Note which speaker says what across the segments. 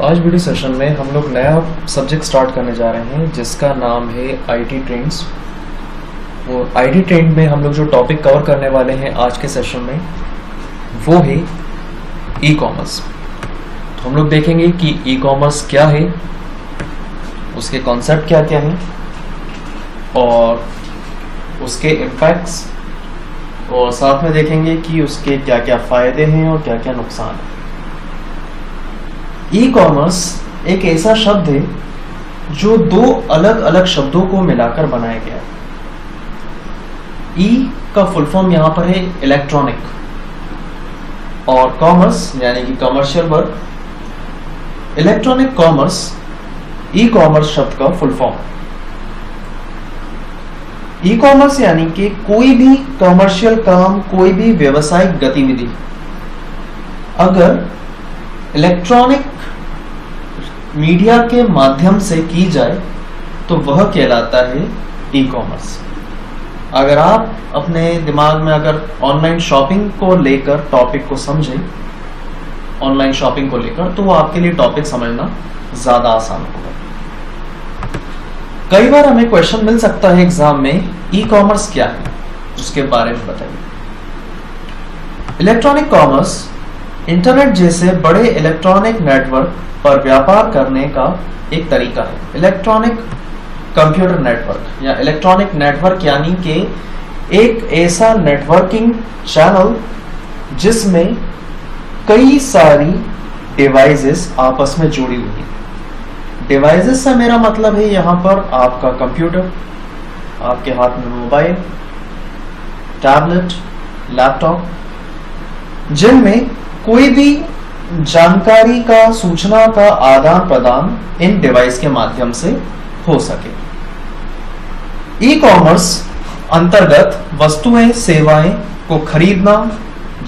Speaker 1: आज video session में हम लोग नया सब्जेक्ट स्टार्ट करने जा रहे हैं जिसका नाम है आईटी ट्रेंड्स। और आईटी ट्रेंड में हम लोग जो टॉपिक कवर करने वाले हैं आज के सेशन में वो है ई कॉमर्स। तो हम लोग देखेंगे कि ई कॉमर्स क्या है, उसके कॉन्सेप्ट क्या क्या हैं और उसके इम्पैक्ट्स, और साथ में देखेंगे कि उसके क्या क्या फ़ायदे हैं और क्या क्या नुकसान हैं। ई कॉमर्स एक ऐसा शब्द है जो दो अलग अलग शब्दों को मिलाकर बनाया गया है। ई का फुल फॉर्म यहां पर है इलेक्ट्रॉनिक, और कॉमर्स यानी कि commercial work. Electronic commerce e commerce शब्द का फुल फॉर्म। ई कॉमर्स यानी कि कोई भी कमर्शियल काम, कोई भी व्यवसायिक गतिविधि अगर इलेक्ट्रॉनिक मीडिया के माध्यम से की जाए तो वह कहलाता है ई कॉमर्स। अगर आप अपने दिमाग में अगर ऑनलाइन शॉपिंग को लेकर टॉपिक को समझें, ऑनलाइन शॉपिंग को लेकर, तो वो आपके लिए टॉपिक समझना ज्यादा आसान होगा। कई बार हमें क्वेश्चन मिल सकता है एग्जाम में, ई कॉमर्स क्या है, उसके बारे में बताइए। इलेक्ट्रॉनिक कॉमर्स इंटरनेट जैसे बड़े इलेक्ट्रॉनिक नेटवर्क पर व्यापार करने का एक तरीका है। इलेक्ट्रॉनिक कंप्यूटर नेटवर्क या इलेक्ट्रॉनिक नेटवर्क यानी कि एक ऐसा नेटवर्किंग चैनल जिसमें कई सारी डिवाइसेस आपस में जुड़ी हुई हैं। डिवाइसेस से मेरा मतलब है यहाँ पर आपका कंप्यूटर, आपके हाथ में मोबाइल, टैबलेट, लैपटॉप, जिनमें कोई भी जानकारी का, सूचना का आदान प्रदान इन डिवाइस के माध्यम से हो सके। ई कॉमर्स अंतर्गत वस्तुएं, सेवाएं को खरीदना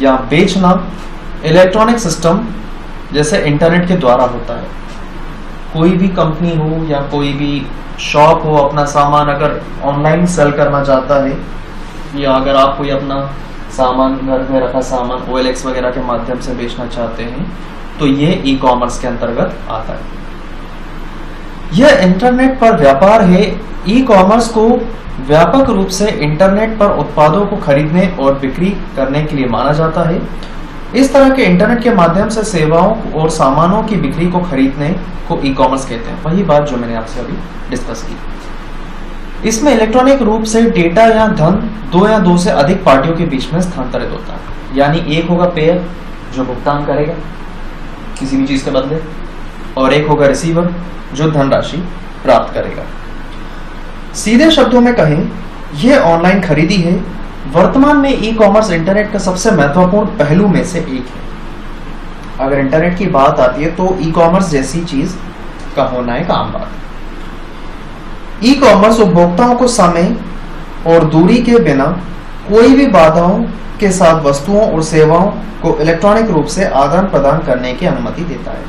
Speaker 1: या बेचना इलेक्ट्रॉनिक सिस्टम जैसे इंटरनेट के द्वारा होता है। कोई भी कंपनी हो या कोई भी शॉप हो, अपना सामान अगर ऑनलाइन सेल करना चाहता है, या अगर आप कोई अपना सामान, घर में रखा सामान OLX वगैरह के माध्यम से बेचना चाहते हैं, तो ये ई कॉमर्स के अंतर्गत आता है। यह इंटरनेट पर व्यापार है। ई कॉमर्स को व्यापक रूप से इंटरनेट पर उत्पादों को खरीदने और बिक्री करने के लिए माना जाता है। इस तरह के इंटरनेट के माध्यम से सेवाओं और सामानों की बिक्री को खरीदने को ई कॉमर्स कहते हैं। वही बात जो मैंने आपसे अभी डिस्कस की। इसमें इलेक्ट्रॉनिक रूप से डेटा या धन दो या दो से अधिक पार्टियों के बीच में स्थानांतरित होता है। यानी एक होगा पेयर जो भुगतान करेगा किसी भी चीज के बदले, और एक होगा रिसीवर जो धनराशि प्राप्त करेगा। सीधे शब्दों में कहें, यह ऑनलाइन खरीदी है। वर्तमान में ई कॉमर्स इंटरनेट का सबसे महत्वपूर्ण पहलू में से एक है। अगर इंटरनेट की बात आती है तो ई कॉमर्स जैसी चीज का होना एक आम बात है। ई कॉमर्स उपभोक्ताओं को समय और दूरी के बिना कोई भी बाधाओं के साथ वस्तुओं और सेवाओं को इलेक्ट्रॉनिक रूप से आदान प्रदान करने की अनुमति देता है।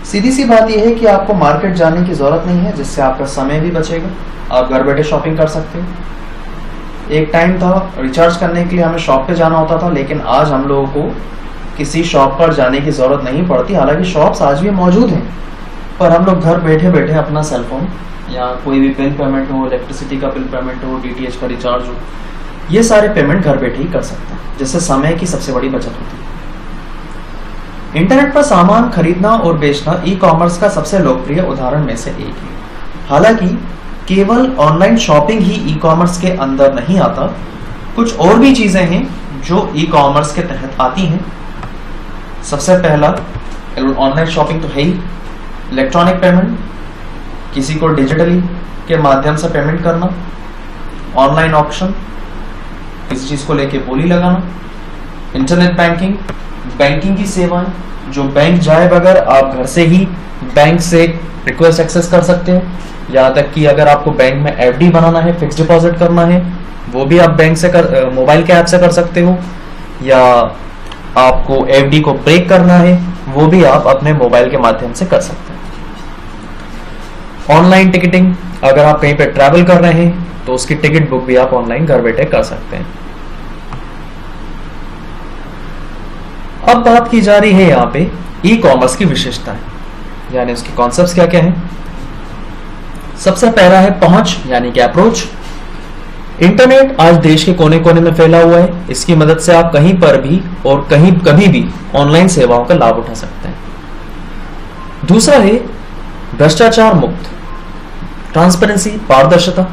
Speaker 1: सीधी सी बात यह है कि आपको मार्केट जाने की जरूरत नहीं है, जिससे आपका समय भी बचेगा। आप घर बैठे शॉपिंग कर सकते हो। एक टाइम था रिचार्ज करने के लिए हमें शॉप पे जाना होता था, लेकिन आज हम लोगों को किसी शॉप पर जाने की जरूरत नहीं पड़ती। हालांकि शॉप्स आज भी मौजूद हैं, पर हम लोग घर बैठे बैठे अपना सेलफोन या कोई भी बिल पेमेंट हो, इलेक्ट्रिसिटी का बिल पेमेंट हो, DTH का रिचार्ज हो, ये सारे पेमेंट घर बैठे ही कर सकते हैं, जिससे समय की सबसे बड़ी बचत होती है। इंटरनेट पर सामान खरीदना और बेचना ई कॉमर्स का सबसे लोकप्रिय उदाहरण में से एक है। हालांकि केवल ऑनलाइन शॉपिंग ही ई कॉमर्स के अंदर नहीं आता, कुछ और भी चीजें हैं जो ई कॉमर्स के तहत आती हैं। सबसे पहला, ऑनलाइन शॉपिंग तो है ही, इलेक्ट्रॉनिक पेमेंट, किसी को डिजिटली के माध्यम से पेमेंट करना, ऑनलाइन ऑक्शन, किसी चीज को लेके बोली लगाना, इंटरनेट बैंकिंग, बैंकिंग की सेवाएं, जो बैंक जाए बगैर आप घर से ही बैंक से रिक्वेस्ट एक्सेस कर सकते हो। यहाँ तक कि अगर आपको बैंक में FD बनाना है, फिक्स डिपॉजिट करना है, वो भी आप बैंक से मोबाइल के ऐप से कर सकते हो, या आपको FD को ब्रेक करना है, वो भी आप अपने मोबाइल के माध्यम से कर सकते हैं। ऑनलाइन टिकटिंग, अगर आप कहीं पे ट्रैवल कर रहे हैं तो उसकी टिकट बुक भी आप ऑनलाइन घर बैठे कर सकते हैं। अब बात की जा रही है यहाँ पे ई कॉमर्स की विशेषताएं। यानी उसके कॉन्सेप्ट्स क्या क्या हैं। सबसे पहला है पहुंच यानी कि अप्रोच। इंटरनेट आज देश के कोने कोने में फैला हुआ है। इसकी मदद से आप कहीं पर भी और कहीं कभी भी ऑनलाइन सेवाओं का लाभ उठा सकते हैं। दूसरा है भ्रष्टाचार मुक्त, ट्रांसपेरेंसी, पारदर्शिता।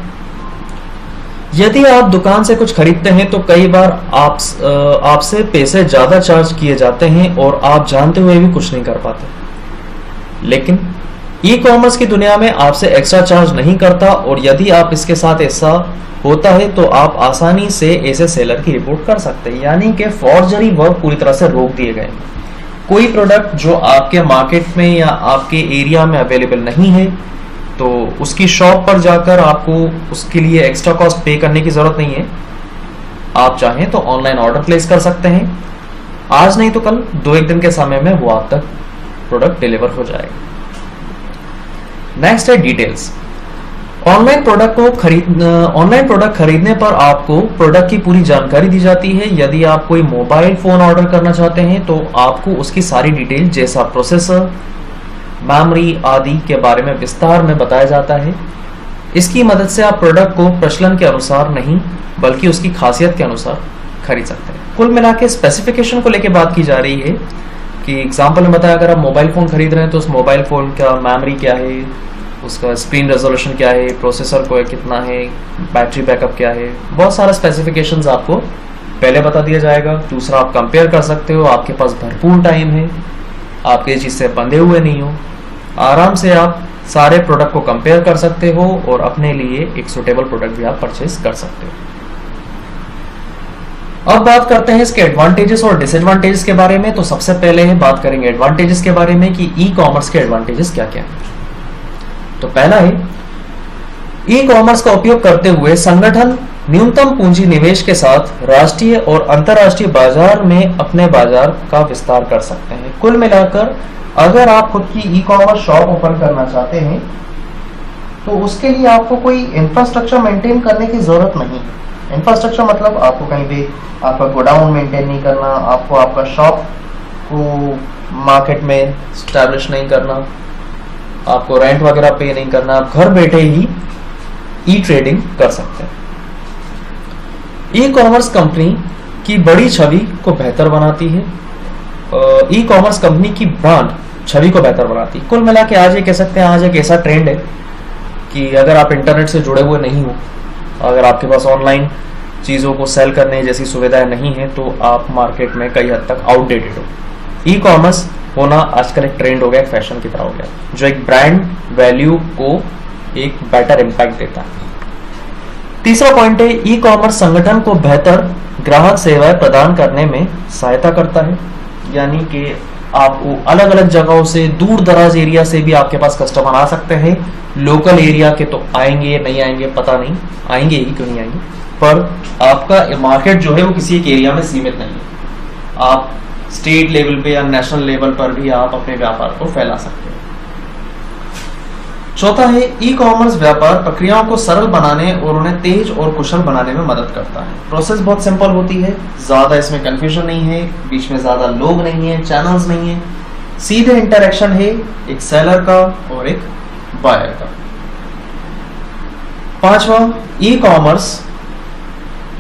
Speaker 1: यदि आप दुकान से कुछ खरीदते हैं तो कई बार आपसे पैसे ज्यादा चार्ज किए जाते हैं और आप जानते हुए भी कुछ नहीं कर पाते। लेकिन ई कॉमर्स की दुनिया में आपसे एक्स्ट्रा चार्ज नहीं करता, और यदि आप इसके साथ ऐसा होता है तो आप आसानी से ऐसे सेलर की रिपोर्ट कर सकते हैं। यानी कि फॉर्जरी वर्क पूरी तरह से रोक दिए गए। कोई प्रोडक्ट जो आपके मार्केट में या आपके एरिया में अवेलेबल नहीं है तो उसकी शॉप पर जाकर आपको उसके लिए एक्स्ट्रा कॉस्ट पे करने की जरूरत नहीं है। आप चाहें तो ऑनलाइन ऑर्डर प्लेस कर सकते हैं। आज नहीं तो कल 2-1 दिन के समय में वो आप तक प्रोडक्ट डिलीवर हो जाएगा। नेक्स्ट है डिटेल्स। ऑनलाइन प्रोडक्ट खरीदने पर आपको प्रोडक्ट की पूरी जानकारी दी जाती है। यदि आप कोई मोबाइल फोन ऑर्डर करना चाहते हैं तो आपको उसकी सारी डिटेल जैसा प्रोसेसर, मेमोरी आदि के बारे में विस्तार में बताया जाता है। इसकी मदद से आप प्रोडक्ट को प्रचलन के अनुसार नहीं बल्कि उसकी खासियत के अनुसार खरीद सकते हैं। कुल मिला के स्पेसिफिकेशन को लेकर बात की जा रही है कि एग्जाम्पल में बताया, अगर आप मोबाइल फ़ोन खरीद रहे हैं तो उस मोबाइल फ़ोन का मेमोरी क्या है, उसका स्क्रीन रेजोल्यूशन क्या है, प्रोसेसर को कितना है, बैटरी बैकअप क्या है, बहुत सारा स्पेसिफिकेशंस आपको पहले बता दिया जाएगा। दूसरा, आप कंपेयर कर सकते हो, आपके पास भरपूर टाइम है, आप किसी चीज़ से बंधे हुए नहीं हो, आराम से आप सारे प्रोडक्ट को कंपेयर कर सकते हो और अपने लिए एक सुटेबल प्रोडक्ट भी आप परचेज कर सकते हो। अब बात करते हैं इसके एडवांटेजेस और डिसएडवांटेजेस के बारे में। तो सबसे पहले बात करेंगे एडवांटेजेस के बारे में कि ई कॉमर्स के एडवांटेजेस क्या क्या है। तो पहला है, ई कॉमर्स का उपयोग करते हुए संगठन न्यूनतम पूंजी निवेश के साथ राष्ट्रीय और अंतर्राष्ट्रीय बाजार में अपने बाजार का विस्तार कर सकते हैं। कुल मिलाकर अगर आप खुद की ई कॉमर्स शॉप ओपन करना चाहते हैं तो उसके लिए आपको कोई इंफ्रास्ट्रक्चर मेंटेन करने की जरूरत नहीं है। इंफ्रास्ट्रक्चर मतलब आपको कहीं भी आपका गोडाउन मेंटेन नहीं करना, आपको आपका शॉप को मार्केट में स्टैब्लिश नहीं करना, आपको रेंट वगैरह पे नहीं करना। आप घर बैठे ही ई ट्रेडिंग कर सकते हैं। ई कॉमर्स कंपनी की बड़ी छवि को बेहतर बनाती है। ई कॉमर्स कंपनी की ब्रांड छवि को बेहतर बनाती है। कुल मिला के आज ये कह सकते हैं, आज एक ऐसा ट्रेंड है कि अगर आप इंटरनेट से जुड़े हुए नहीं हो, अगर आपके पास ऑनलाइन चीज़ों को सेल करने जैसी सुविधाएं नहीं है तो आप मार्केट में कई हद तक आउटडेटेड हो। ई कॉमर्स होना आजकल एक ट्रेंड हो गया, एक फैशन की तरह हो गया, जो एक ब्रांड वैल्यू को एक बेटर इम्पैक्ट देता है। तीसरा पॉइंट है, ई कॉमर्स संगठन को बेहतर ग्राहक सेवाएं प्रदान करने में सहायता करता है। यानी कि आपको अलग अलग जगहों से, दूर दराज एरिया से भी आपके पास कस्टमर आ सकते हैं। लोकल एरिया के तो आएंगे नहीं आएंगे पता नहीं, आएंगे ही क्यों नहीं आएंगे, पर आपका मार्केट जो है वो किसी एक एरिया में सीमित नहीं है। आप स्टेट लेवल पे या नेशनल लेवल पर भी आप अपने व्यापार को फैला सकते हैं। चौथा है, ई कॉमर्स व्यापार प्रक्रियाओं को सरल बनाने और उन्हें तेज और कुशल बनाने में मदद करता है। प्रोसेस बहुत सिंपल होती है, ज्यादा इसमें कंफ्यूजन नहीं है, बीच में ज्यादा लोग नहीं है, चैनल्स नहीं है, सीधे इंटरेक्शन है एक सेलर का और एक बायर का। पांचवा, ई कॉमर्स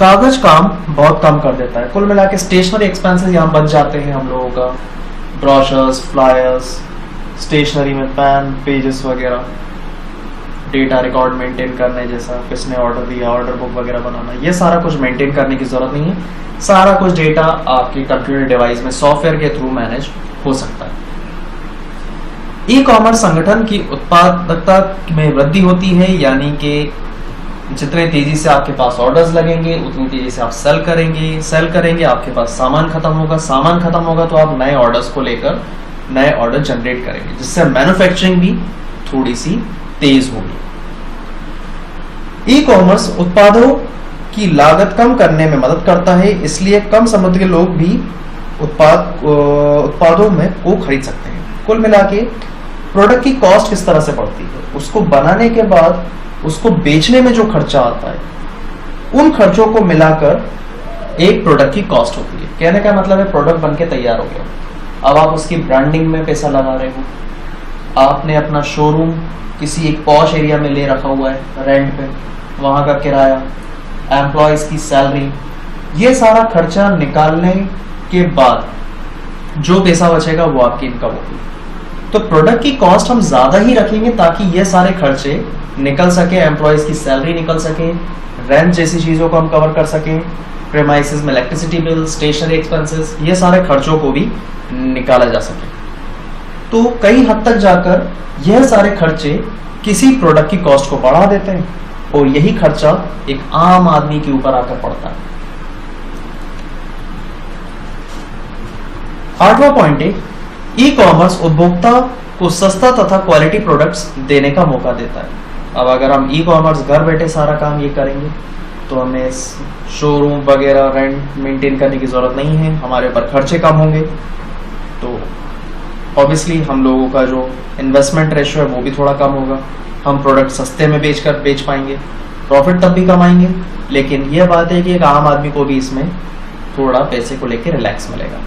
Speaker 1: कागज काम बहुत कम कर देता है। कुल मिला के स्टेशनरी एक्सपेंसेस यहाँ बच जाते हैं हम लोगों का, ब्रोशर्स, फ्लायर्स, स्टेशनरी में पेन, पेजेस वगैरह, डेटा रिकॉर्ड मेंटेन करने जैसा, किसने ऑर्डर दिया, ऑर्डर बुक वगैरह बनाना, ये सारा कुछ मेंटेन करने की जरूरत नहीं है। सारा कुछ डेटा आपके कंप्यूटर डिवाइस में सॉफ्टवेयर के थ्रू मैनेज हो सकता है। ई कॉमर्स संगठन की उत्पादकता में वृद्धि होती है, यानी कि जितने तेजी से आपके पास ऑर्डर्स लगेंगे उतनी तेजी से आप सेल करेंगे, आपके पास सामान खत्म होगा तो आप नए ऑर्डर्स को लेकर नए ऑर्डर जनरेट करेंगे, जिससे मैन्युफैक्चरिंग भी थोड़ी सी तेज होगी। ई कॉमर्स उत्पादों की लागत कम करने में मदद करता है, इसलिए कम समुद्र के लोग भी उत्पादों में को खरीद सकते हैं। कुल मिला के प्रोडक्ट की कॉस्ट किस तरह से बढ़ती है, उसको बनाने के बाद उसको बेचने में जो खर्चा आता है, उन खर्चों को मिलाकर एक प्रोडक्ट की कॉस्ट होती है। कहने का मतलब है प्रोडक्ट बनके तैयार हो गया, अब आप उसकी ब्रांडिंग में पैसा लगा रहे हो, आपने अपना शोरूम किसी एक पॉश एरिया में ले रखा हुआ है रेंट पे, वहाँ का किराया, एम्प्लॉयज़ की सैलरी, ये सारा खर्चा निकालने के बाद जो पैसा बचेगा वो आपकी इनकम होगी। तो प्रोडक्ट की कॉस्ट हम ज़्यादा ही रखेंगे ताकि ये सारे खर्चे निकल सके, एम्प्लॉयज़ की सैलरी निकल सके, रेंट जैसी चीज़ों को हम कवर कर सकें, प्रेमाइसेस में इलेक्ट्रिसिटी बिल, स्टेशनरी एक्सपेंसेस, ये सारे खर्चों को भी निकाला जा सके। तो कई हद तक जाकर यह सारे खर्चे किसी प्रोडक्ट की कॉस्ट को बढ़ा देते हैं और यही खर्चा एक आम आदमी के ऊपर आकर पड़ता है। 8वां पॉइंट है, ई कॉमर्स उपभोक्ता को सस्ता तथा क्वालिटी प्रोडक्ट्स देने का मौका देता है। अब अगर हम ई कॉमर्स घर बैठे सारा काम ये करेंगे तो हमें शोरूम वगैरह रेंट मेंटेन करने की ज़रूरत नहीं है, हमारे ऊपर खर्चे कम होंगे, तो ऑब्वियसली हम लोगों का जो इन्वेस्टमेंट रेशियो है वो भी थोड़ा कम होगा, हम प्रोडक्ट सस्ते में बेच पाएंगे, प्रॉफिट तब भी कमाएंगे। लेकिन यह बात है कि एक आम आदमी को भी इसमें थोड़ा पैसे को लेकर रिलैक्स मिलेगा।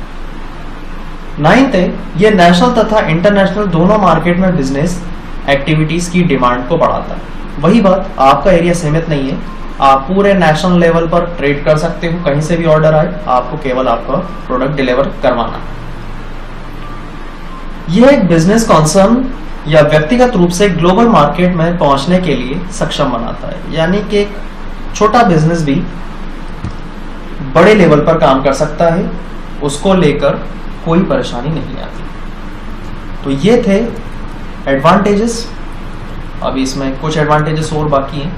Speaker 1: 9th है, ये नेशनल तथा इंटरनेशनल दोनों मार्केट में बिजनेस एक्टिविटीज की डिमांड को बढ़ाता है। वही बात, आपका एरिया सीमित नहीं है, आप पूरे नेशनल लेवल पर ट्रेड कर सकते हो, कहीं से भी ऑर्डर आए आपको केवल आपका प्रोडक्ट डिलीवर करवाना है। यह एक बिजनेस कॉन्सर्न या व्यक्तिगत रूप से ग्लोबल मार्केट में पहुंचने के लिए सक्षम बनाता है, यानी कि एक छोटा बिजनेस भी बड़े लेवल पर काम कर सकता है, उसको लेकर कोई परेशानी नहीं आती। तो ये थे एडवांटेजेस। अभी इसमें कुछ एडवांटेजेस और बाकी हैं।